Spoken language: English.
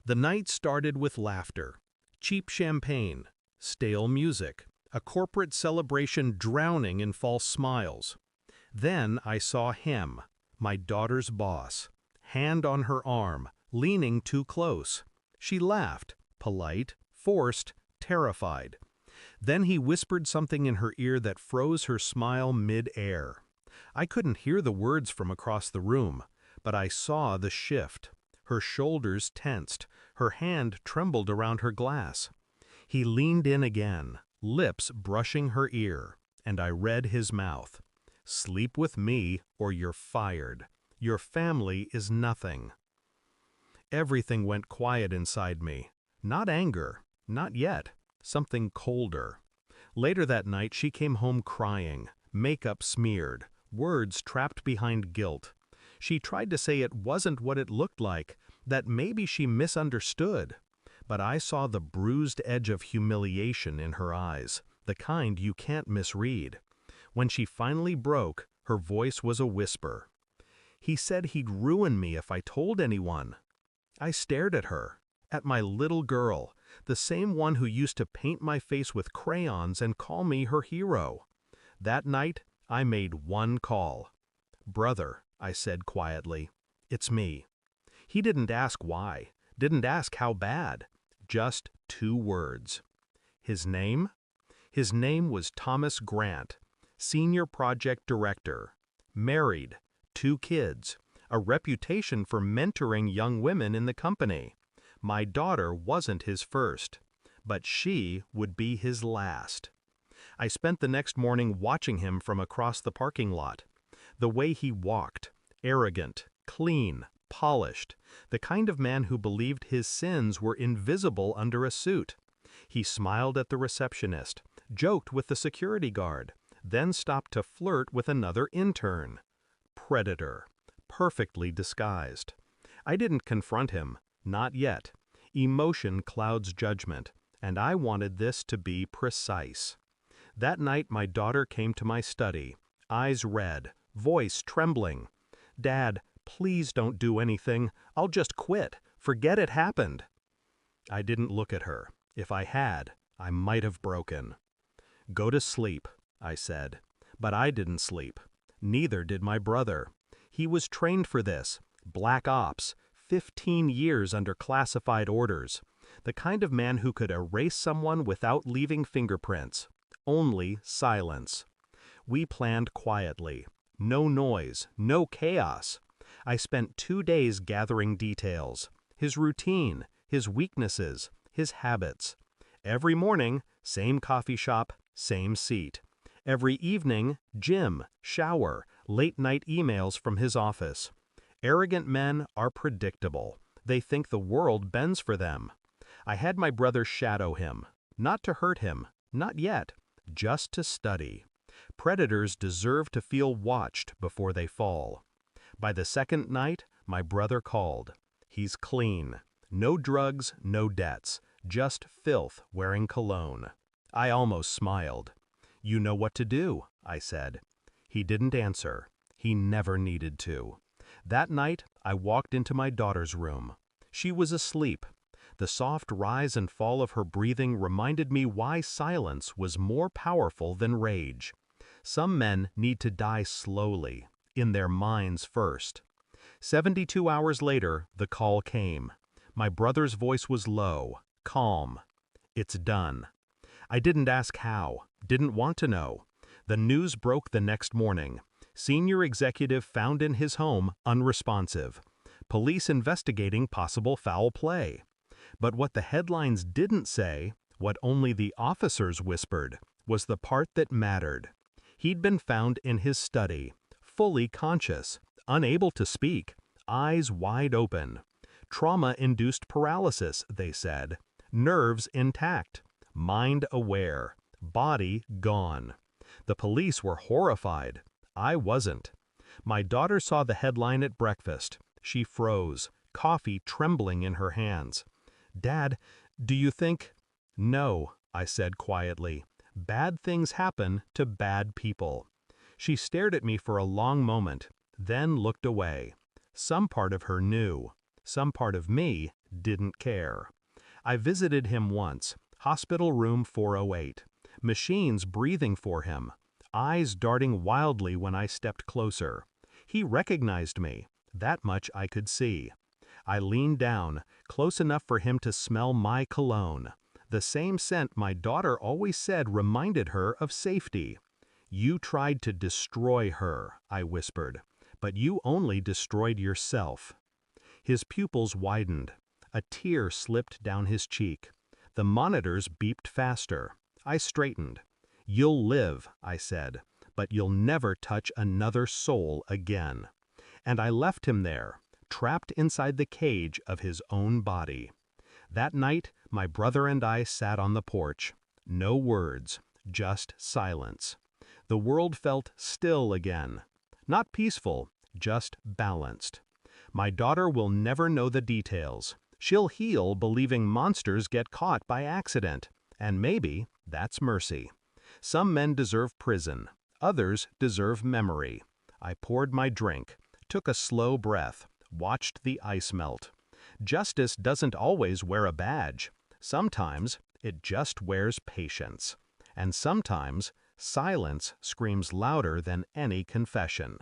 The night started with laughter, cheap champagne, stale music, a corporate celebration drowning in false smiles. Then I saw him, my daughter's boss, hand on her arm, leaning too close. She laughed, polite, forced, terrified. Then he whispered something in her ear that froze her smile mid-air. I couldn't hear the words from across the room, but I saw the shift. Her shoulders tensed, her hand trembled around her glass. He leaned in again, lips brushing her ear, and I read his mouth. "Sleep with me or you're fired. Your family is nothing." Everything went quiet inside me. Not anger, not yet, something colder. Later that night she came home crying, makeup smeared, words trapped behind guilt. She tried to say it wasn't what it looked like, that maybe she misunderstood. But I saw the bruised edge of humiliation in her eyes, the kind you can't misread. When she finally broke, her voice was a whisper. "He said he'd ruin me if I told anyone." I stared at her, at my little girl, the same one who used to paint my face with crayons and call me her hero. That night, I made one call. "Brother," I said quietly, "it's me." He didn't ask why, didn't ask how bad, just 2 words. His name? His name was Thomas Grant, Senior Project Director, married, 2 kids, a reputation for mentoring young women in the company. My daughter wasn't his first, but she would be his last. I spent the next morning watching him from across the parking lot. The way he walked, arrogant, clean, polished, the kind of man who believed his sins were invisible under a suit. He smiled at the receptionist, joked with the security guard, then stopped to flirt with another intern. Predator, perfectly disguised. I didn't confront him, not yet. Emotion clouds judgment, and I wanted this to be precise. That night my daughter came to my study, eyes red, voice trembling. "Dad, please don't do anything. I'll just quit. Forget it happened." I didn't look at her. If I had, I might have broken. "Go to sleep," I said. But I didn't sleep. Neither did my brother. He was trained for this. Black Ops, 15 years under classified orders. The kind of man who could erase someone without leaving fingerprints. Only silence. We planned quietly. No noise, no chaos. I spent 2 days gathering details. His routine, his weaknesses, his habits. Every morning, same coffee shop, same seat. Every evening, gym, shower, late-night emails from his office. Arrogant men are predictable. They think the world bends for them. I had my brother shadow him. Not to hurt him, not yet, just to study. Predators deserve to feel watched before they fall. By the second night, my brother called. He's clean. No drugs, no debts. Just filth wearing cologne. I almost smiled. "You know what to do," I said. He didn't answer. He never needed to. That night, I walked into my daughter's room. She was asleep. The soft rise and fall of her breathing reminded me why silence was more powerful than rage. Some men need to die slowly, in their minds first. 72 hours later, the call came. My brother's voice was low, calm. "It's done." I didn't ask how, didn't want to know. The news broke the next morning. Senior executive found in his home, unresponsive. Police investigating possible foul play. But what the headlines didn't say, what only the officers whispered, was the part that mattered. He'd been found in his study, fully conscious, unable to speak, eyes wide open. Trauma-induced paralysis, they said. Nerves intact. Mind aware. Body gone. The police were horrified. I wasn't. My daughter saw the headline at breakfast. She froze, coffee trembling in her hands. "Dad, do you think—" "No," I said quietly. "Bad things happen to bad people." She stared at me for a long moment, then looked away. Some part of her knew. Some part of me didn't care. I visited him once, hospital room 408, machines breathing for him, eyes darting wildly when I stepped closer. He recognized me, that much I could see. I leaned down, close enough for him to smell my cologne, the same scent my daughter always said reminded her of safety. "You tried to destroy her," I whispered, "but you only destroyed yourself." His pupils widened. A tear slipped down his cheek. The monitors beeped faster. I straightened. "You'll live," I said, "but you'll never touch another soul again." And I left him there, trapped inside the cage of his own body. That night, my brother and I sat on the porch. No words, just silence. The world felt still again. Not peaceful, just balanced. My daughter will never know the details. She'll heal believing monsters get caught by accident. And maybe that's mercy. Some men deserve prison. Others deserve memory. I poured my drink, took a slow breath, watched the ice melt. Justice doesn't always wear a badge. Sometimes it just wears patience. And sometimes silence screams louder than any confession.